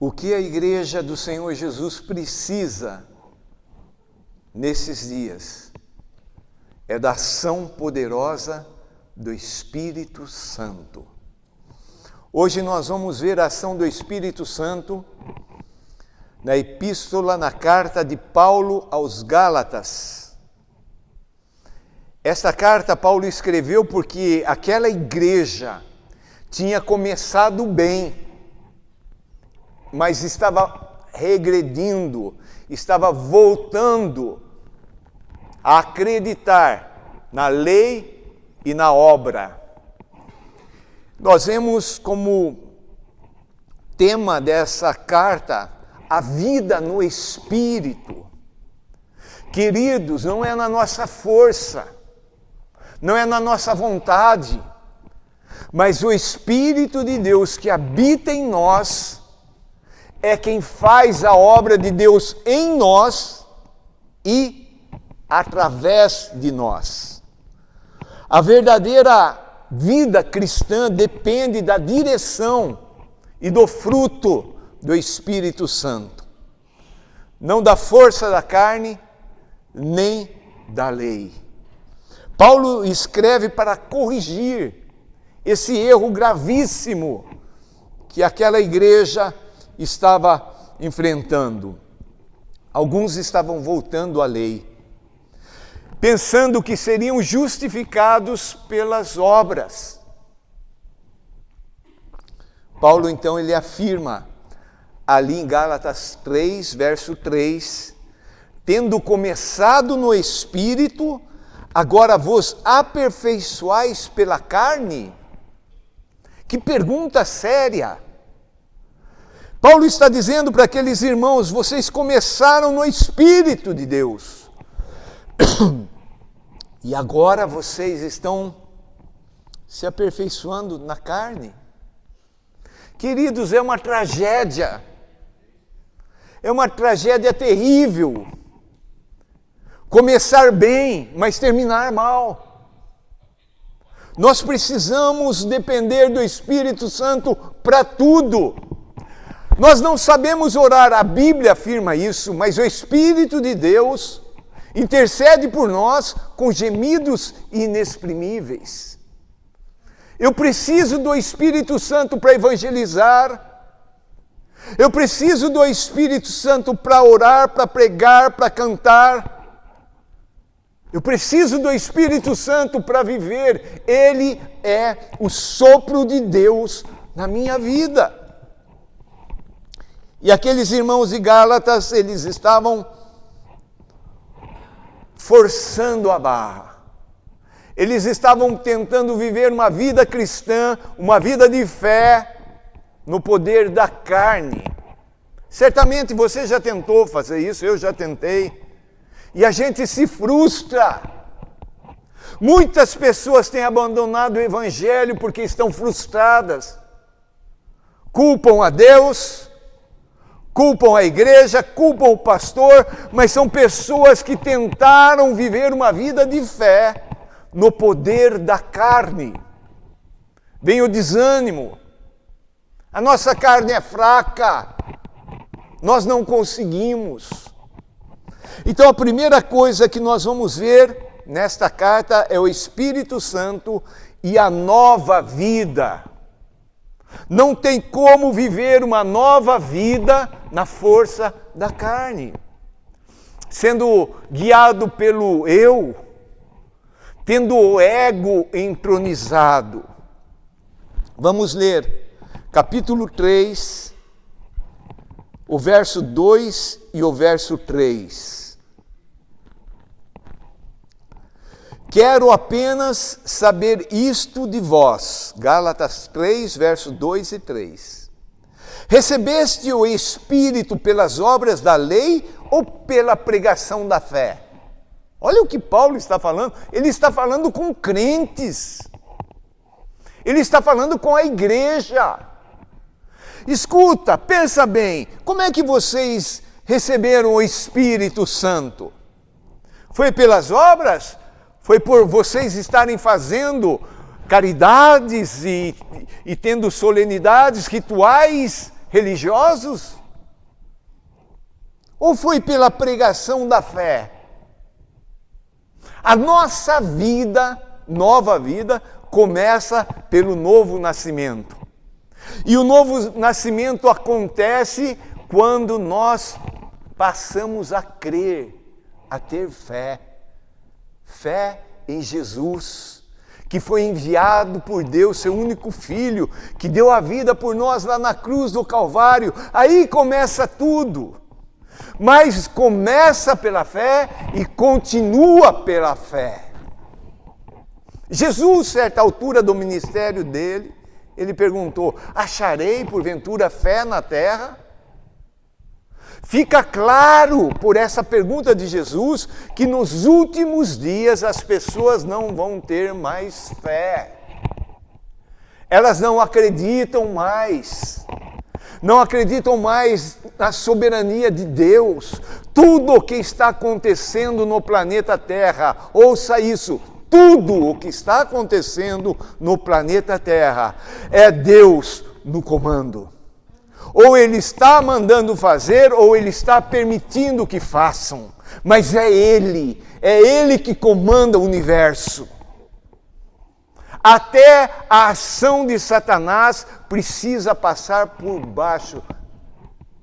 O que a igreja do Senhor Jesus precisa nesses dias é da ação poderosa do Espírito Santo. Hoje nós vamos ver a ação do Espírito Santo na epístola, na carta de Paulo aos Gálatas. Esta carta Paulo escreveu porque aquela igreja tinha começado bem, mas estava regredindo, estava voltando a acreditar na lei e na obra. Nós vemos como tema dessa carta a vida no Espírito. Queridos, não é na nossa força, não é na nossa vontade, mas o Espírito de Deus que habita em nós é quem faz a obra de Deus em nós e através de nós. A verdadeira vida cristã depende da direção e do fruto do Espírito Santo, não da força da carne, nem da lei. Paulo escreve para corrigir esse erro gravíssimo que aquela igreja estava enfrentando. Alguns estavam voltando à lei, pensando que seriam justificados pelas obras. Paulo então ele afirma ali em Gálatas 3, verso 3, tendo começado no Espírito, agora vos aperfeiçoais pela carne? Que pergunta séria! Paulo está dizendo para aqueles irmãos, vocês começaram no Espírito de Deus. E agora vocês estão se aperfeiçoando na carne. Queridos, é uma tragédia. É uma tragédia terrível. Começar bem, mas terminar mal. Nós precisamos depender do Espírito Santo para tudo. Nós não sabemos orar, a Bíblia afirma isso, mas o Espírito de Deus intercede por nós com gemidos inexprimíveis. Eu preciso do Espírito Santo para evangelizar. Eu preciso do Espírito Santo para orar, para pregar, para cantar. Eu preciso do Espírito Santo para viver. Ele é o sopro de Deus na minha vida. E aqueles irmãos de Gálatas, eles estavam forçando a barra. Eles estavam tentando viver uma vida cristã, uma vida de fé, no poder da carne. Certamente você já tentou fazer isso, eu já tentei. E a gente se frustra. Muitas pessoas têm abandonado o Evangelho porque estão frustradas. Culpam a Deus, culpam a igreja, culpam o pastor, mas são pessoas que tentaram viver uma vida de fé no poder da carne. Vem o desânimo. A nossa carne é fraca. Nós não conseguimos. Então a primeira coisa que nós vamos ver nesta carta é o Espírito Santo e a nova vida. Não tem como viver uma nova vida na força da carne, sendo guiado pelo eu, tendo o ego entronizado. Vamos ler capítulo 3, o verso 2 e o verso 3. Quero apenas saber isto de vós. Gálatas 3, verso 2 e 3. Recebeste o Espírito pelas obras da lei ou pela pregação da fé? Olha o que Paulo está falando. Ele está falando com crentes. Ele está falando com a igreja. Escuta, pensa bem. Como é que vocês receberam o Espírito Santo? Foi pelas obras? Foi por vocês estarem fazendo caridades e tendo solenidades, rituais religiosos? Ou foi pela pregação da fé? A nossa vida, nova vida, começa pelo novo nascimento. E o novo nascimento acontece quando nós passamos a crer, a ter fé. Fé em Jesus, que foi enviado por Deus, seu único Filho, que deu a vida por nós lá na cruz do Calvário. Aí começa tudo. Mas começa pela fé e continua pela fé. Jesus, certa altura do ministério dele, ele perguntou: acharei porventura fé na terra? Fica claro por essa pergunta de Jesus que nos últimos dias as pessoas não vão ter mais fé. Elas não acreditam mais. Não acreditam mais na soberania de Deus. Tudo o que está acontecendo no planeta Terra, ouça isso, tudo o que está acontecendo no planeta Terra é Deus no comando. Ou Ele está mandando fazer, ou Ele está permitindo que façam. Mas é Ele que comanda o universo. Até a ação de Satanás precisa passar por baixo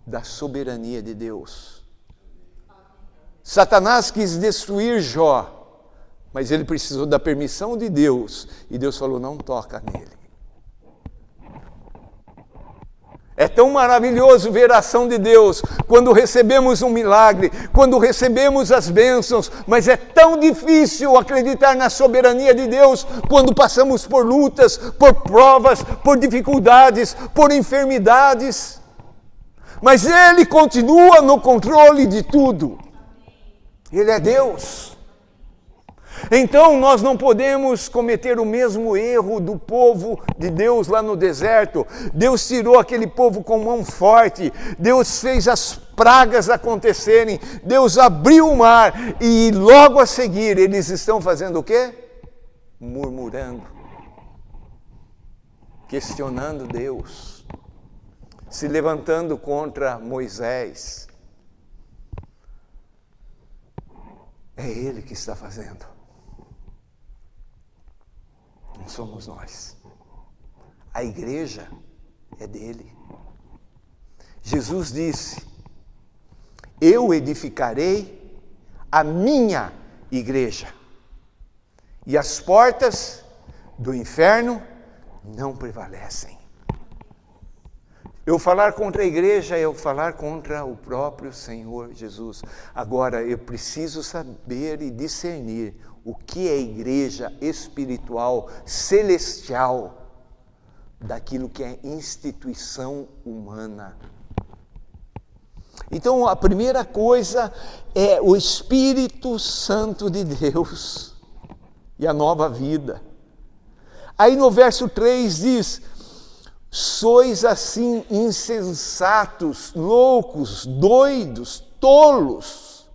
da soberania de Deus. Satanás quis destruir Jó, mas ele precisou da permissão de Deus, e Deus falou: não toca nele. É tão maravilhoso ver a ação de Deus quando recebemos um milagre, quando recebemos as bênçãos, mas é tão difícil acreditar na soberania de Deus quando passamos por lutas, por provas, por dificuldades, por enfermidades. Mas Ele continua no controle de tudo. Ele é Deus. Então nós não podemos cometer o mesmo erro do povo de Deus lá no deserto. Deus tirou aquele povo com mão forte, Deus fez as pragas acontecerem, Deus abriu o mar e logo a seguir eles estão fazendo o quê? Murmurando, questionando Deus, se levantando contra Moisés. É Ele que está fazendo. Não somos nós. A igreja é dele. Jesus disse: eu edificarei a minha igreja, e as portas do inferno não prevalecem. Eu falar contra a igreja é eu falar contra o próprio Senhor Jesus. Agora, eu preciso saber e discernir o que é igreja espiritual, celestial, daquilo que é instituição humana. Então, a primeira coisa é o Espírito Santo de Deus e a nova vida. Aí no verso 3 diz: sois assim insensatos, loucos, doidos, tolos,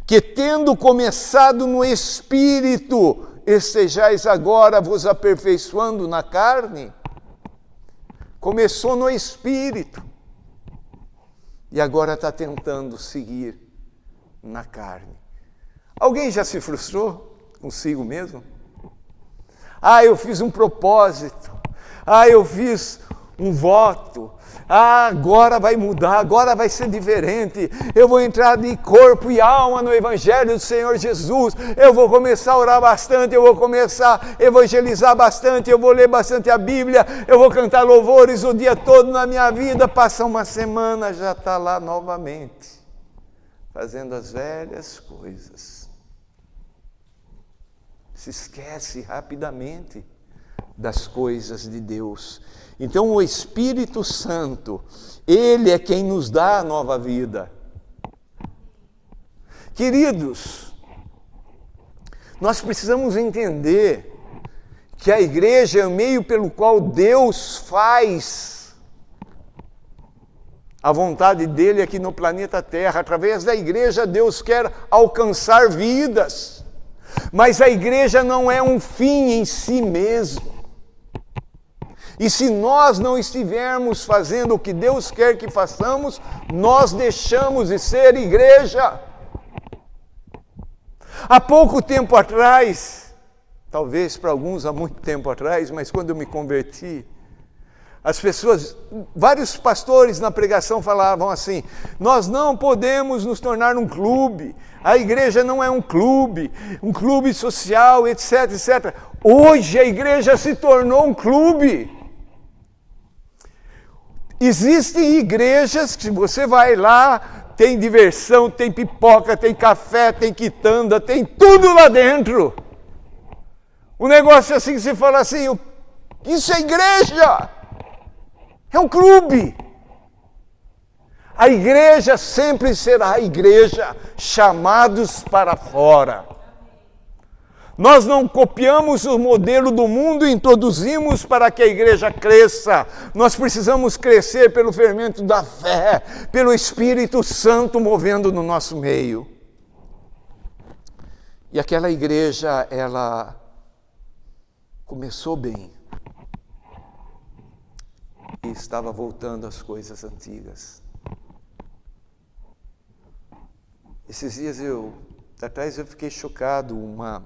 que tendo começado no Espírito, estejais agora vos aperfeiçoando na carne. Começou no Espírito e agora está tentando seguir na carne. Alguém já se frustrou consigo mesmo? Eu fiz um propósito. Eu fiz um voto. Agora vai mudar, agora vai ser diferente. Eu vou entrar de corpo e alma no Evangelho do Senhor Jesus. Eu vou começar a orar bastante, eu vou começar a evangelizar bastante, eu vou ler bastante a Bíblia, eu vou cantar louvores o dia todo na minha vida. Passa uma semana, já está lá novamente, fazendo as velhas coisas. Se esquece rapidamente das coisas de Deus. Então o Espírito Santo, Ele é quem nos dá a nova vida. Queridos, nós precisamos entender que a igreja é o meio pelo qual Deus faz a vontade dEle aqui no planeta Terra. Através da igreja Deus quer alcançar vidas, mas a igreja não é um fim em si mesmo. E se nós não estivermos fazendo o que Deus quer que façamos, nós deixamos de ser igreja. Há pouco tempo atrás, talvez para alguns há muito tempo atrás, mas quando eu me converti, as pessoas, vários pastores na pregação falavam assim: nós não podemos nos tornar um clube, a igreja não é um clube social, etc, etc. Hoje a igreja se tornou um clube. Existem igrejas que você vai lá, tem diversão, tem pipoca, tem café, tem quitanda, tem tudo lá dentro. O negócio é assim que se fala assim: isso é igreja! É um clube. A igreja sempre será a igreja, chamados para fora. Nós não copiamos o modelo do mundo e introduzimos para que a igreja cresça. Nós precisamos crescer pelo fermento da fé, pelo Espírito Santo movendo no nosso meio. E aquela igreja, ela começou bem. E estava voltando às coisas antigas. Esses dias atrás eu fiquei chocado, uma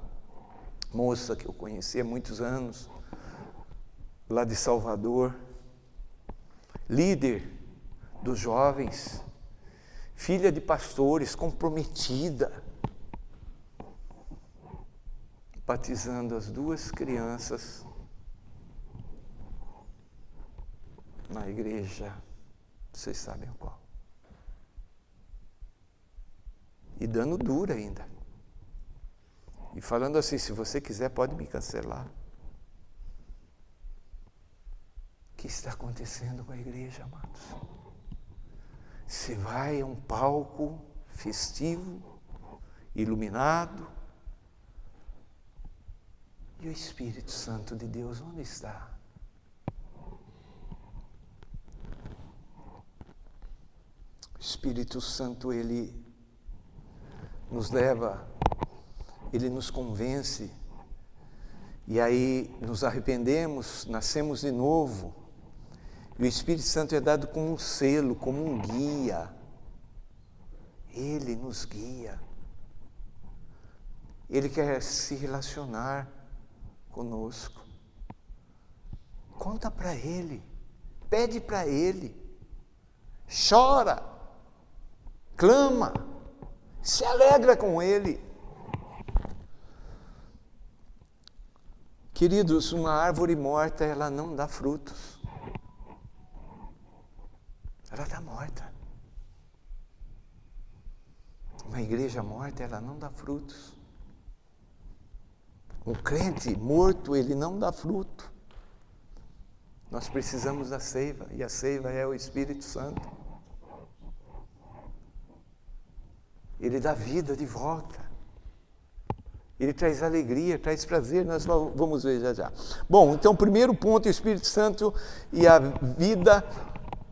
moça que eu conheci há muitos anos, lá de Salvador, líder dos jovens, filha de pastores, comprometida, batizando as 2 crianças na igreja, vocês sabem qual. E dando dura ainda. E falando assim: se você quiser pode me cancelar. O que está acontecendo com a igreja, amados? Você vai a um palco festivo, iluminado, e o Espírito Santo de Deus onde está? O Espírito Santo, ele nos leva, ele nos convence, e aí nos arrependemos, nascemos de novo, e o Espírito Santo é dado como um selo, como um guia. Ele nos guia. Ele quer se relacionar conosco. Conta para Ele, pede para Ele, chora, clama, se alegra com Ele. Queridos, uma árvore morta, ela não dá frutos. Ela está morta. Uma igreja morta, ela não dá frutos. Um crente morto, ele não dá fruto. Nós precisamos da seiva, e a seiva é o Espírito Santo. Ele dá vida de volta. Ele traz alegria, traz prazer, nós vamos ver já já. Bom, então, primeiro ponto, o Espírito Santo e a vida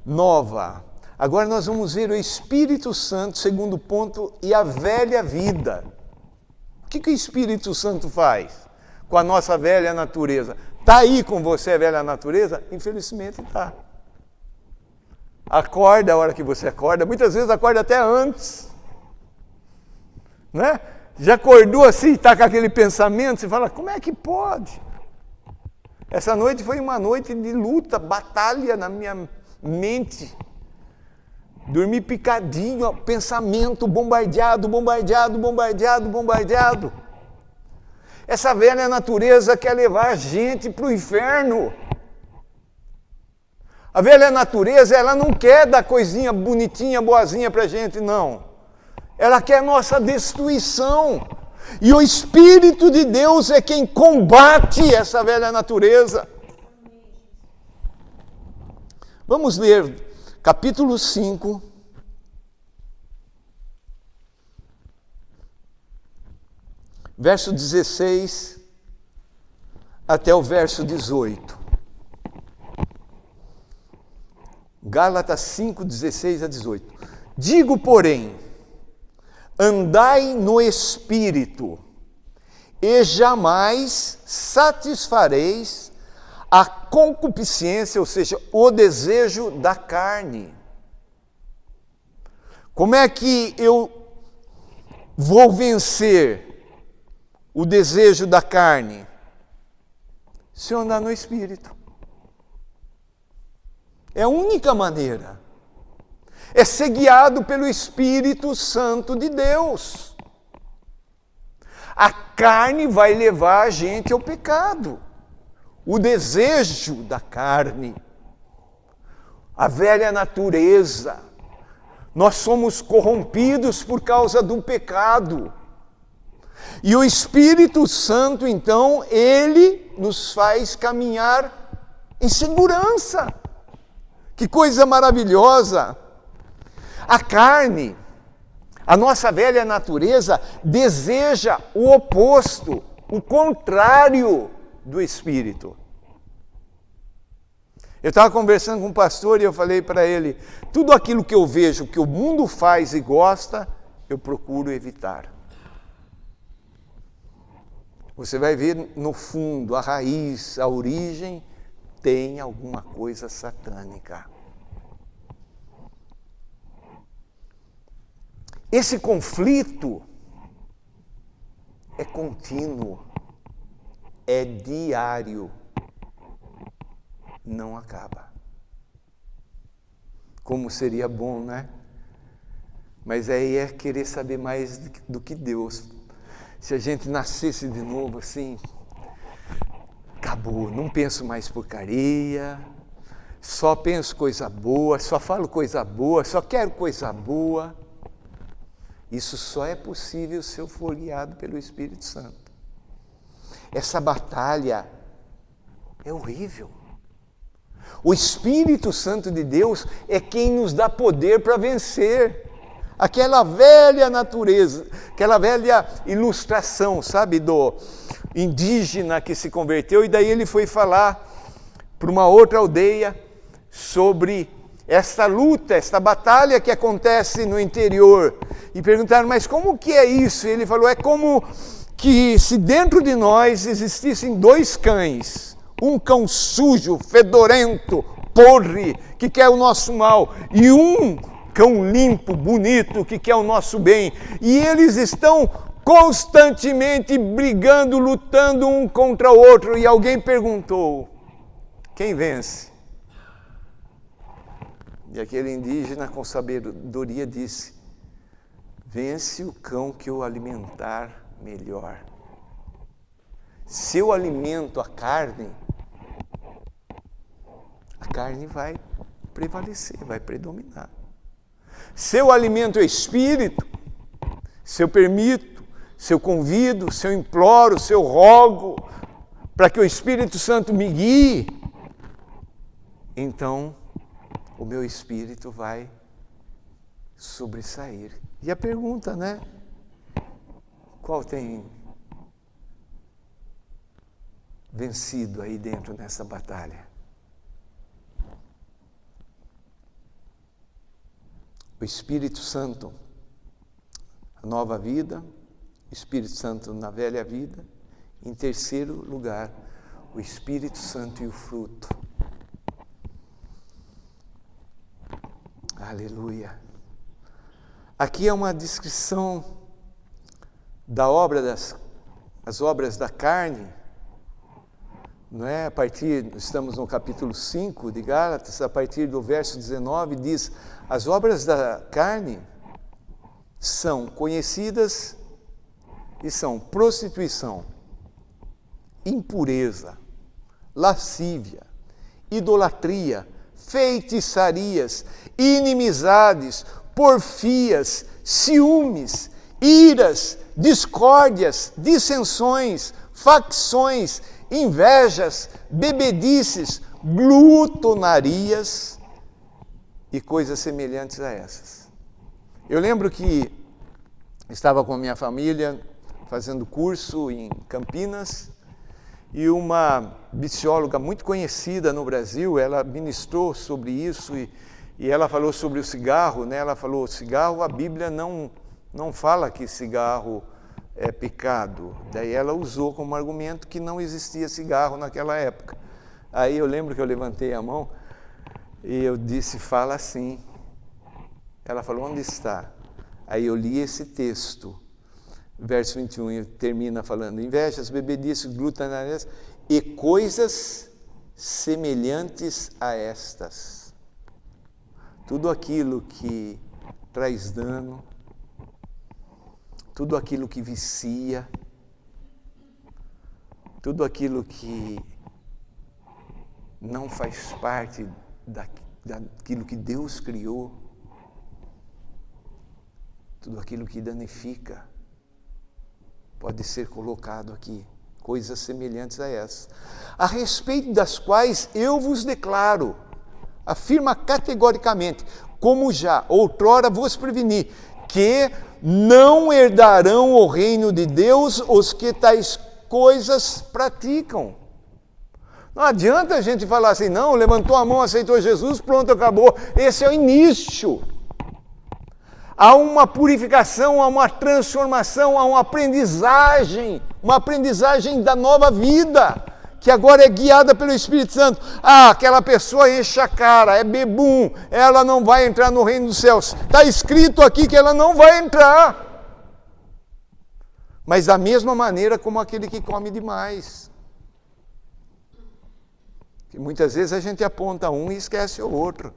nova. Agora nós vamos ver o Espírito Santo, segundo ponto, e a velha vida. O que o Espírito Santo faz com a nossa velha natureza? Está aí com você a velha natureza? Infelizmente está. Acorda a hora que você acorda, muitas vezes acorda até antes. Né? Já acordou assim, está com aquele pensamento, você fala: como é que pode? Essa noite foi uma noite de luta, batalha na minha mente. Dormi picadinho, ó, pensamento bombardeado. Essa velha natureza quer levar a gente para o inferno. A velha natureza, ela não quer dar coisinha bonitinha, boazinha para a gente, não. Ela quer nossa destruição. E o Espírito de Deus é quem combate essa velha natureza. Vamos ler capítulo 5, verso 16 até o verso 18. Gálatas 5, 16 a 18. Digo, porém, andai no Espírito, e jamais satisfareis a concupiscência, ou seja, o desejo da carne. Como é que eu vou vencer o desejo da carne? Se eu andar no Espírito. É a única maneira. É ser guiado pelo Espírito Santo de Deus. A carne vai levar a gente ao pecado. O desejo da carne. A velha natureza. Nós somos corrompidos por causa do pecado. E o Espírito Santo, então, ele nos faz caminhar em segurança. Que coisa maravilhosa! A carne, a nossa velha natureza, deseja o oposto, o contrário do Espírito. Eu estava conversando com um pastor e eu falei para ele, tudo aquilo que eu vejo que o mundo faz e gosta, eu procuro evitar. Você vai ver no fundo, a raiz, a origem, tem alguma coisa satânica. Esse conflito é contínuo, é diário, não acaba. Como seria bom, né? Mas aí é querer saber mais do que Deus. Se a gente nascesse de novo assim, acabou, não penso mais porcaria, só penso coisa boa, só falo coisa boa, só quero coisa boa. Isso só é possível se eu for guiado pelo Espírito Santo. Essa batalha é horrível. O Espírito Santo de Deus é quem nos dá poder para vencer. Aquela velha natureza, aquela velha ilustração, sabe, do indígena que se converteu, e daí ele foi falar para uma outra aldeia sobre esta luta, esta batalha que acontece no interior. E perguntaram, mas como que é isso? E ele falou, é como que se dentro de nós existissem dois cães, um cão sujo, fedorento, podre, que quer o nosso mal, e um cão limpo, bonito, que quer o nosso bem. E eles estão constantemente brigando, lutando um contra o outro. E alguém perguntou, quem vence? E aquele indígena com sabedoria disse, vence o cão que eu alimentar melhor. Se eu alimento a carne vai prevalecer, vai predominar. Se eu alimento o Espírito, se eu permito, se eu convido, se eu imploro, se eu rogo, para que o Espírito Santo me guie, então o meu espírito vai sobressair. E a pergunta, né? Qual tem vencido aí dentro nessa batalha? O Espírito Santo, a nova vida, o Espírito Santo na velha vida. Em terceiro lugar, o Espírito Santo e o fruto. Aleluia. Aqui é uma descrição da obra as obras da carne, não é? Estamos no capítulo 5 de Gálatas, a partir do verso 19, diz, as obras da carne são conhecidas e são prostituição, impureza, lascívia, idolatria, feitiçarias, inimizades, porfias, ciúmes, iras, discórdias, dissensões, facções, invejas, bebedices, glutonarias e coisas semelhantes a essas. Eu lembro que estava com a minha família fazendo curso em Campinas e uma bicióloga muito conhecida no Brasil, ela ministrou sobre isso e ela falou sobre o cigarro, né? Ela falou, cigarro, a Bíblia não fala que cigarro é pecado. Daí ela usou como argumento que não existia cigarro naquela época. Aí eu lembro que eu levantei a mão e eu disse, fala assim. Ela falou, onde está? Aí eu li esse texto, verso 21, e termina falando, invejas, bebedices, glutonarias e coisas semelhantes a estas. Tudo aquilo que traz dano, tudo aquilo que vicia, tudo aquilo que não faz parte daquilo que Deus criou, tudo aquilo que danifica, pode ser colocado aqui, coisas semelhantes a essas, a respeito das quais eu vos declaro, afirma categoricamente, como já outrora vos preveni, que não herdarão o reino de Deus os que tais coisas praticam. Não adianta a gente falar assim, não, levantou a mão, aceitou Jesus, pronto, acabou. Esse é o início. Há uma purificação, há uma transformação, há uma aprendizagem da nova vida, que agora é guiada pelo Espírito Santo. Ah, aquela pessoa enche a cara, é bebum, ela não vai entrar no reino dos céus. Está escrito aqui que ela não vai entrar. Mas da mesma maneira como aquele que come demais. Que muitas vezes a gente aponta um e esquece o outro.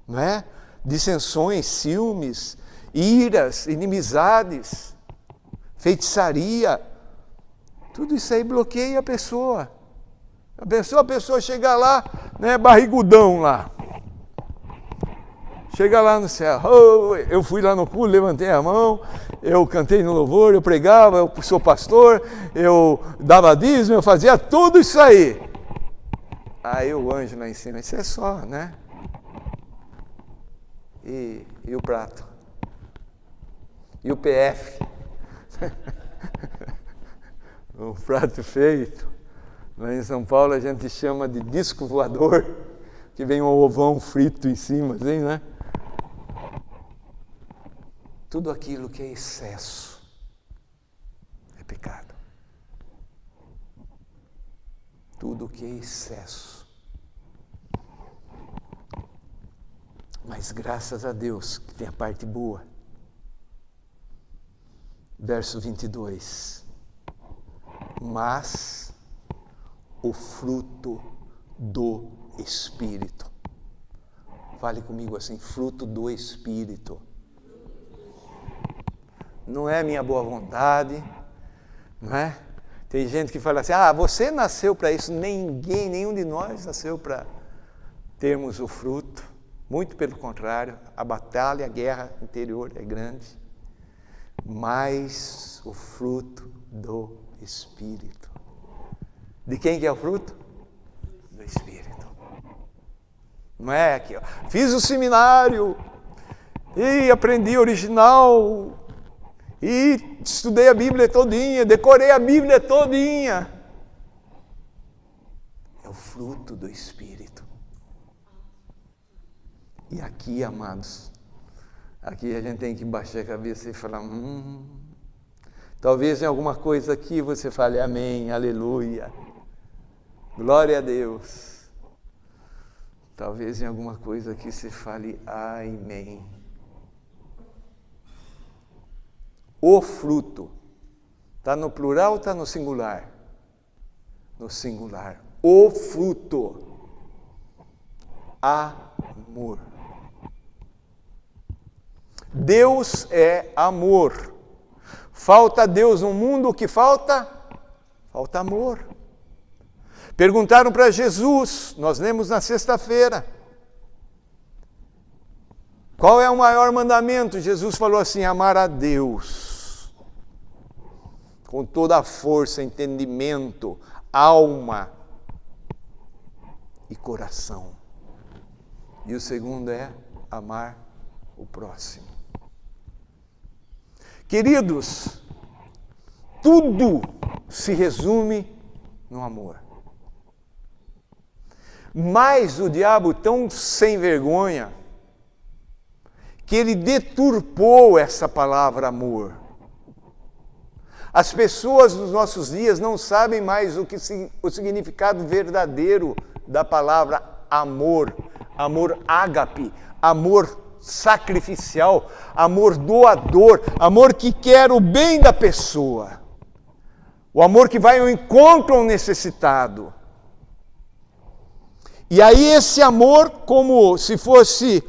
Não é? Dissensões, ciúmes, iras, inimizades, feitiçaria, tudo isso aí bloqueia a pessoa. A pessoa chega lá, né, barrigudão lá. Chega lá no céu, oh, eu fui lá no culto, levantei a mão, eu cantei no louvor, eu pregava, eu sou pastor, eu dava dízimo, eu fazia tudo isso aí. Aí o anjo lá em cima, isso é só, né? E o prato? E o PF? O prato feito. Lá em São Paulo a gente chama de disco voador, que vem um ovão frito em cima, assim, né? Tudo aquilo que é excesso é pecado. Tudo que é excesso. Mas graças a Deus que tem a parte boa. Verso 22. Mas o fruto do Espírito. Fale comigo assim, fruto do Espírito. Não é minha boa vontade, não é? Tem gente que fala assim, você nasceu para isso. Nenhum de nós nasceu para termos o fruto. Muito pelo contrário, a batalha, a guerra interior é grande. Mas o fruto do Espírito. De quem que é o fruto? Do Espírito. Não é aqui, ó. Fiz o seminário e aprendi original e estudei a Bíblia todinha, decorei a Bíblia todinha. É o fruto do Espírito. E aqui, amados, aqui a gente tem que baixar a cabeça e falar, talvez em alguma coisa aqui você fale amém, aleluia, glória a Deus. Talvez em alguma coisa aqui você fale amém. O fruto, está no plural ou está no singular? No singular. O fruto, amor. Deus é amor. Falta Deus no mundo, o que falta? Falta amor. Perguntaram para Jesus, nós lemos na sexta-feira, qual é o maior mandamento? Jesus falou assim, amar a Deus com toda a força, entendimento, alma e coração. E o segundo é amar o próximo. Queridos, tudo se resume no amor. Mas o diabo tão sem vergonha que ele deturpou essa palavra amor. As pessoas dos nossos dias não sabem mais o significado verdadeiro da palavra amor. Amor ágape, amor sacrificial, amor doador, amor que quer o bem da pessoa. O amor que vai ao encontro ao necessitado. E aí esse amor, como se fosse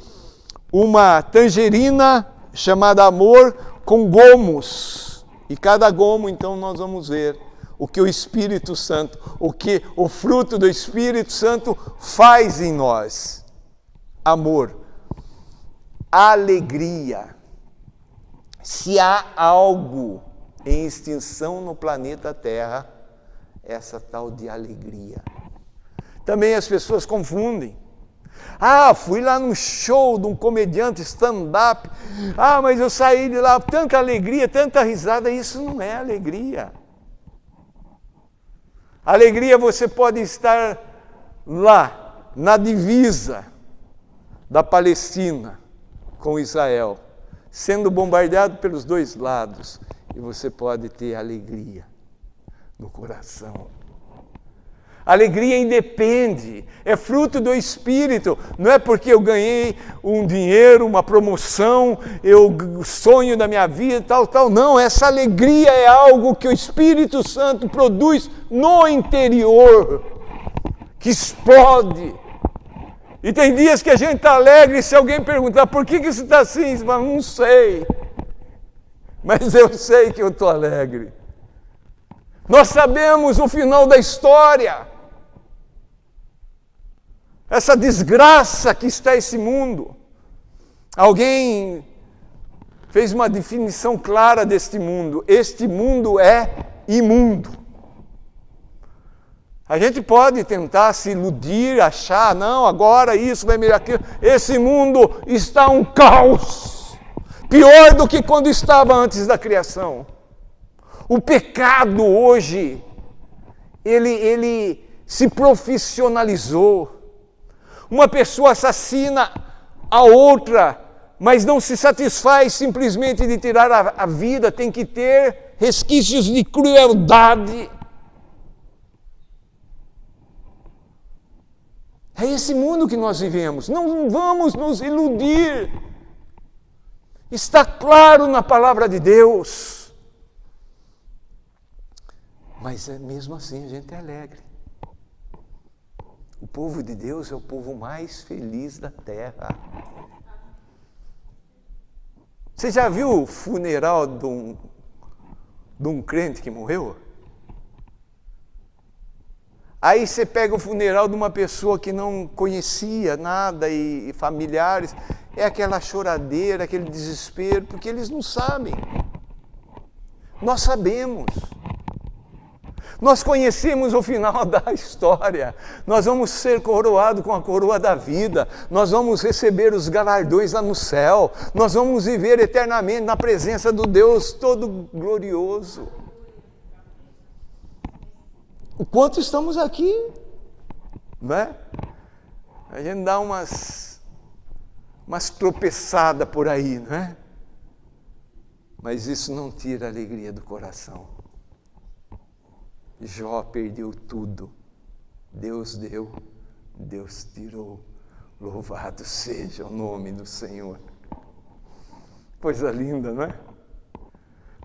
uma tangerina chamada amor com gomos. E cada gomo, então, nós vamos ver o que o Espírito Santo, o que o fruto do Espírito Santo faz em nós. Amor, alegria. Se há algo em extinção no planeta Terra, essa tal de alegria. Também as pessoas confundem. Ah, fui lá num show de um comediante stand-up. Ah, mas eu saí de lá, tanta alegria, tanta risada. Isso não é alegria. Alegria você pode estar lá, na divisa da Palestina com Israel, sendo bombardeado pelos dois lados. E você pode ter alegria no coração. Alegria independe, é fruto do Espírito, não é porque eu ganhei um dinheiro, uma promoção, o sonho da minha vida, tal, não, essa alegria é algo que o Espírito Santo produz no interior, que explode. E tem dias que a gente está alegre e se alguém perguntar, por que você está assim? Você fala, não sei, mas eu sei que eu estou alegre. Nós sabemos o final da história. Essa desgraça que está esse mundo. Alguém fez uma definição clara deste mundo. Este mundo é imundo. A gente pode tentar se iludir, achar, não, agora isso vai melhorar aquilo. Esse mundo está um caos. Pior do que quando estava antes da criação. O pecado hoje, ele se profissionalizou. Uma pessoa assassina a outra, mas não se satisfaz simplesmente de tirar a vida, tem que ter resquícios de crueldade. É esse mundo que nós vivemos, não vamos nos iludir. Está claro na palavra de Deus. Mas mesmo assim a gente é alegre. O povo de Deus é o povo mais feliz da terra. Você já viu o funeral de um crente que morreu? Aí você pega o funeral de uma pessoa que não conhecia nada e familiares. É aquela choradeira, aquele desespero, porque eles não sabem. Nós sabemos. Nós conhecemos o final da história. Nós vamos ser coroados com a coroa da vida. Nós vamos receber os galardões lá no céu. Nós vamos viver eternamente na presença do Deus todo glorioso. O quanto estamos aqui, não é? A gente dá umas tropeçadas por aí, não é? Mas isso não tira a alegria do coração. Jó perdeu tudo. Deus deu, Deus tirou. Louvado seja o nome do Senhor. Coisa linda, não é?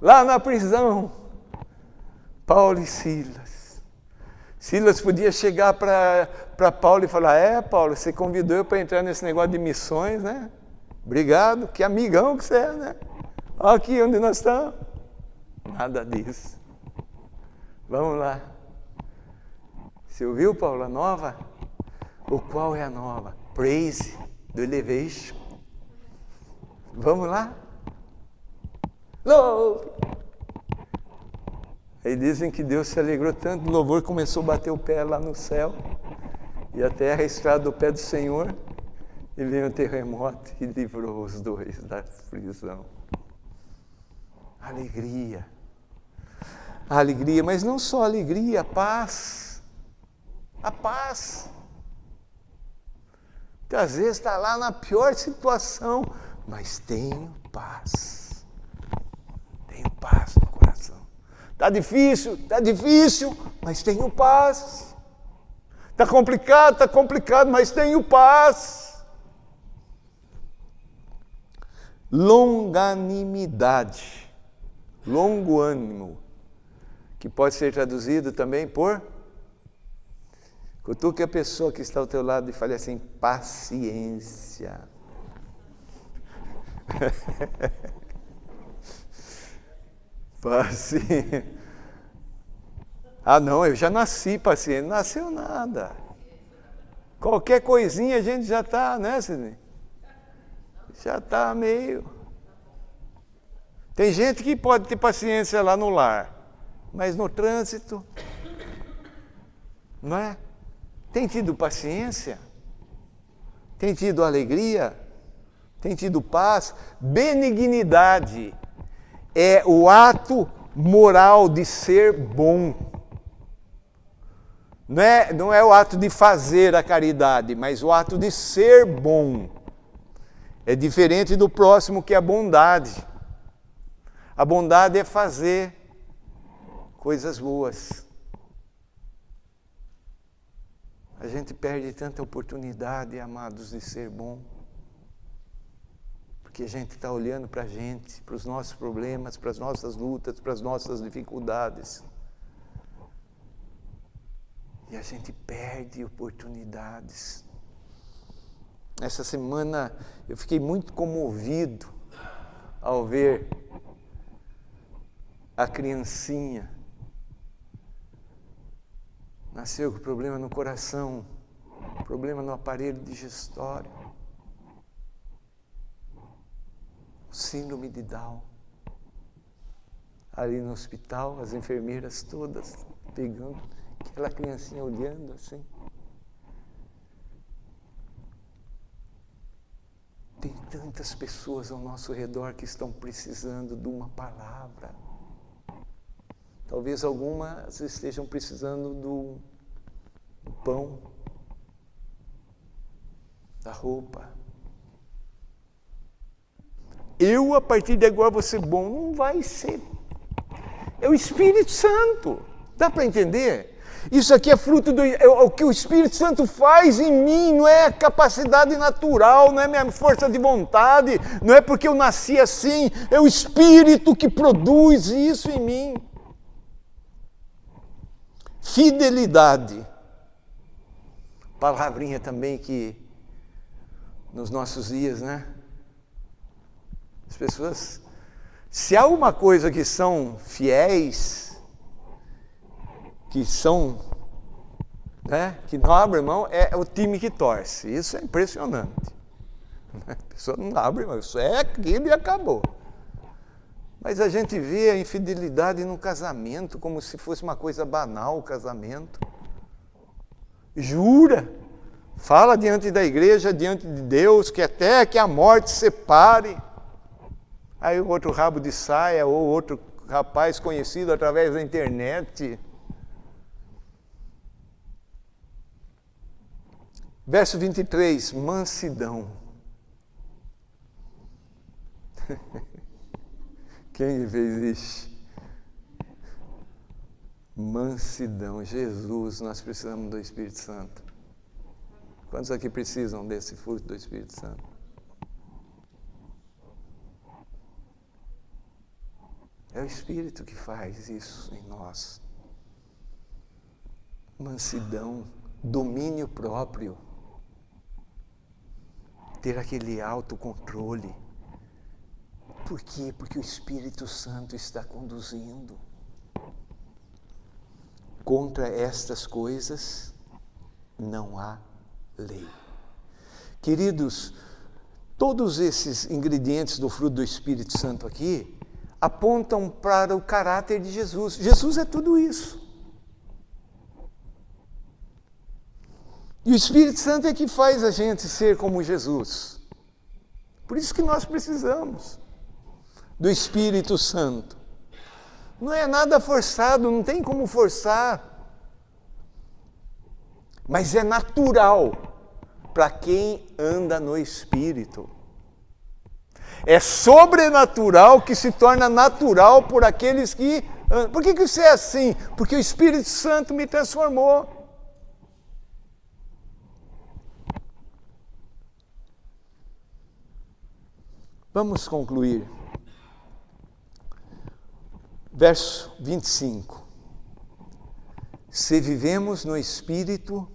Lá na prisão, Paulo e Silas. Silas podia chegar para Paulo e falar, Paulo, você convidou eu para entrar nesse negócio de missões, né? Obrigado, que amigão que você é, né? Olha aqui onde nós estamos. Nada disso. Vamos lá. Você ouviu, Paulo, a nova? O qual é a nova? Praise do Elevation. Vamos lá? Louve! Aí dizem que Deus se alegrou tanto no louvor, começou a bater o pé lá no céu. E a terra é estrada do pé do Senhor. E veio um terremoto e livrou os dois da prisão. Alegria. A alegria, mas não só a alegria, a paz. A paz. Que às vezes está lá na pior situação, mas tenho paz. Tenho paz no coração. Está difícil, mas tenho paz. Está complicado, mas tenho paz. Longanimidade, longo ânimo, que pode ser traduzido também por... Cutuque a pessoa que está ao teu lado e fale assim, paciência. Paciência. Ah, não, eu já nasci paciente. Não nasceu nada. Qualquer coisinha a gente já está, né, Sidney? Já está meio... Tem gente que pode ter paciência lá no lar, mas no trânsito, não é? Tem tido paciência? Tem tido alegria? Tem tido paz? Benignidade é o ato moral de ser bom. Não é o ato de fazer a caridade, mas o ato de ser bom. É diferente do próximo, que é a bondade. A bondade é fazer coisas boas. A gente perde tanta oportunidade, amados, de ser bom. Porque a gente está olhando para a gente, para os nossos problemas, para as nossas lutas, para as nossas dificuldades. E a gente perde oportunidades. Essa semana eu fiquei muito comovido ao ver a criancinha. Nasceu com problema no coração, problema no aparelho digestório, síndrome de Down. Ali no hospital, as enfermeiras todas pegando aquela criancinha, olhando assim. Tem tantas pessoas ao nosso redor que estão precisando de uma palavra. Talvez algumas estejam precisando do pão, da roupa. Eu, a partir de agora, vou ser bom. Não vai ser. É o Espírito Santo. Dá para entender? Isso aqui é fruto o que o Espírito Santo faz em mim, não é capacidade natural, não é minha força de vontade, não é porque eu nasci assim, é o Espírito que produz isso em mim. Fidelidade, palavrinha também que nos nossos dias, né? As pessoas, se há uma coisa que são fiéis, que são, né, que não abre mão, é o time que torce. Isso é impressionante. A pessoa não abre mão, isso é aquilo e acabou. Mas a gente vê a infidelidade no casamento como se fosse uma coisa banal o casamento. Jura, fala diante da igreja, diante de Deus, que até que a morte separe. Aí o outro rabo de saia, ou outro rapaz conhecido através da internet. Verso 23, mansidão. Quem fez isso? Mansidão. Jesus, nós precisamos do Espírito Santo. Quantos aqui precisam desse fruto do Espírito Santo? É o Espírito que faz isso em nós. Mansidão, domínio próprio. Ter aquele autocontrole. Por quê? Porque o Espírito Santo está conduzindo. Contra estas coisas não há lei. Queridos, todos esses ingredientes do fruto do Espírito Santo aqui apontam para o caráter de Jesus. Jesus é tudo isso. E o Espírito Santo é que faz a gente ser como Jesus. Por isso que nós precisamos do Espírito Santo. Não é nada forçado, não tem como forçar. Mas é natural para quem anda no Espírito. É sobrenatural que se torna natural por aqueles que Por que você é assim? Porque o Espírito Santo me transformou. Vamos concluir. Verso 25. Se vivemos no Espírito,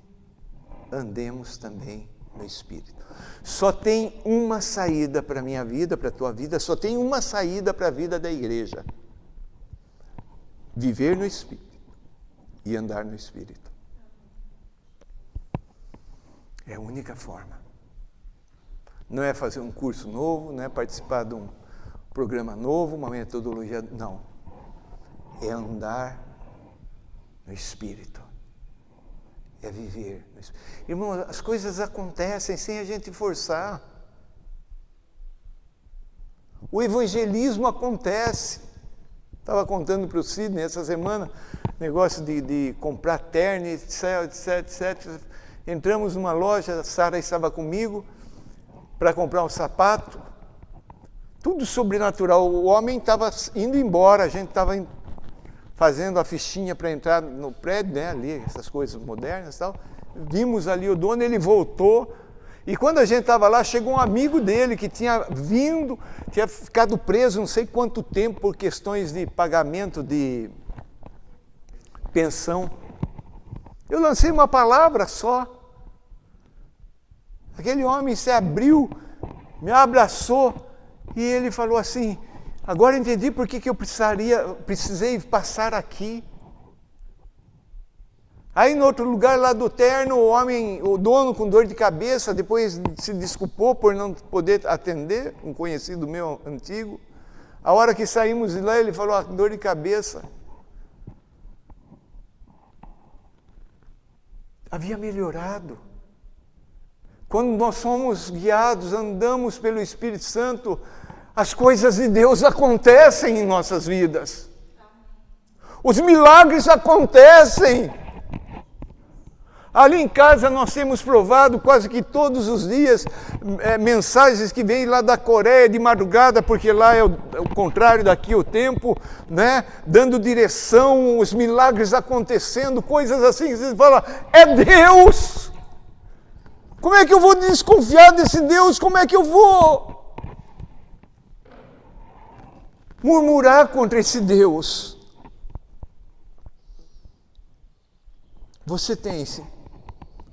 andemos também no Espírito. Só tem uma saída para a minha vida, para a tua vida, só tem uma saída para a vida da igreja. Viver no Espírito e andar no Espírito. É a única forma. Não é fazer um curso novo, não é participar de um programa novo, uma metodologia, não. É andar no Espírito. É viver no Espírito. Irmão, as coisas acontecem sem a gente forçar. O evangelismo acontece. Estava contando para o Sidney essa semana, negócio de comprar terno, etc. Entramos numa loja, a Sara estava comigo, para comprar um sapato. Tudo sobrenatural. O homem estava indo embora, a gente estava fazendo a fichinha para entrar no prédio, né, ali, essas coisas modernas e tal. Vimos ali o dono, ele voltou. E quando a gente estava lá, chegou um amigo dele que tinha vindo, tinha ficado preso não sei quanto tempo por questões de pagamento de pensão. Eu lancei uma palavra só. Aquele homem se abriu, me abraçou e ele falou assim: agora entendi por que eu precisei passar aqui. Aí no outro lugar lá do terno, o dono com dor de cabeça, depois se desculpou por não poder atender, um conhecido meu antigo. A hora que saímos de lá, ele falou: dor de cabeça. Havia melhorado. Quando nós somos guiados, andamos pelo Espírito Santo, as coisas de Deus acontecem em nossas vidas. Os milagres acontecem. Ali em casa nós temos provado quase que todos os dias mensagens que vêm lá da Coreia de madrugada, porque lá é o contrário daqui o tempo, né? Dando direção, os milagres acontecendo, coisas assim que você fala: é Deus! Como é que eu vou desconfiar desse Deus? Como é que eu vou murmurar contra esse Deus? Você tem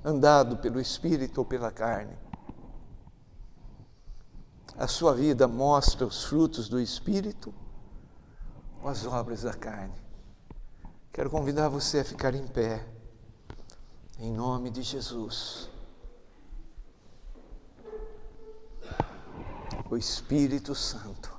andado pelo Espírito ou pela carne? A sua vida mostra os frutos do Espírito ou as obras da carne? Quero convidar você a ficar em pé, em nome de Jesus. O Espírito Santo